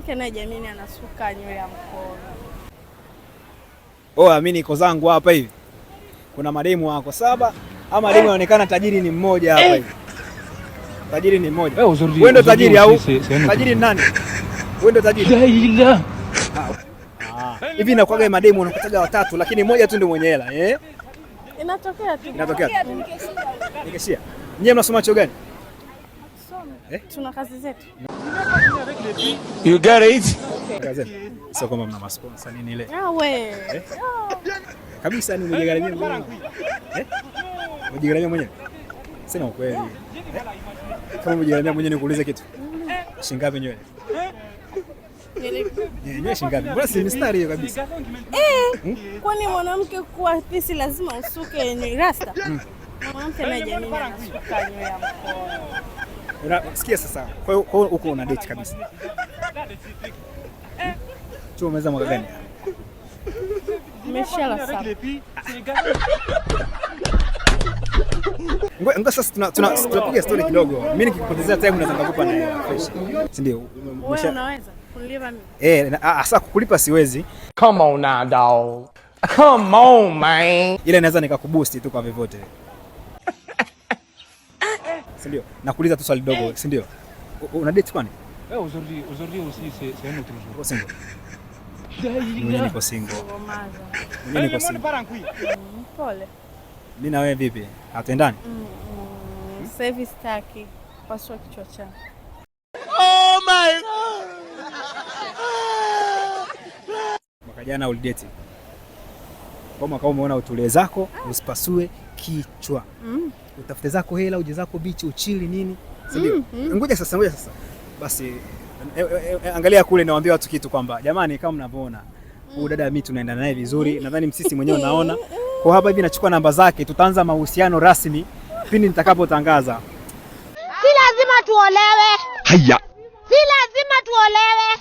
mwanamke anayejiamini anasuka nywele ya mkono. Oh, mimi niko zangu hapa hivi. Kuna mademu wako 7 ama mademu anaonekana tajiri ni mmoja hapa hivi. Tajiri ni mmoja. Wewe ndio tajiri au? Tajiri ni nani? Wewe ndio tajiri. Hivi inakuwaga mademu unakutaga watatu lakini mmoja tu ndio mwenye hela, eh? Inatokea tu. Inatokea tu. Nikeshia. Nyie mnasoma chuo gani? Tuna kazi zetu. You get it? Sio kama mna sponsor nini ile. Wewe. Kabisa ni mjigharamia mwenyewe. Mjigharamia mwenyewe. Sina ukweli. Kama mjigharamia mwenyewe nikuulize kitu. Shingapi nywele? Nywele shingapi? Bora si mistari hiyo kabisa. Kwani mwanamke kuwa pisi lazima usuke nywele rasta? Mwanamke anayejiamini anasuka nywele ya mkono. Unasikia sasa? Kwa hiyo uko una date kabisa. Chuo umeza mwaka gani? Nimeshala 7. Ngoja sasa tunapiga story kidogo. Mimi nikikupotezea time naweza nikakupa na hela fresh. Si ndio? Wewe unaweza kunilipa mimi? Sasa kukulipa siwezi. Come on now, dog. Come on, man. Ile naweza nikakuboost tu kwa vyovyote. Si ndio? Nakuuliza tu swali dogo, si ndio? Una date kwani? Aujourd'hui aussi c'est un autre jour. Single. Mimi niko single. Mimi niko single. Pole. Mimi na wewe vipi? Hatendani? Sasa hivi sitaki pasua kichwa changu. Oh my God. Mwaka jana ulidate. Kwa mwaka umeona utulie zako, usipasue kichwa. Utafute zako hela, uje zako bichi, uchili nini? Si ndio? Ngoja sasa. Basi angalia kule nawaambia watu kitu kwamba jamani kama mnavyoona huyu dada mimi tunaenda naye vizuri. Nadhani msisi mwenyewe unaona. Kwa hapa hivi nachukua namba zake, tutaanza mahusiano rasmi pindi nitakapotangaza. Si lazima tuolewe. Haya. Si lazima tuolewe.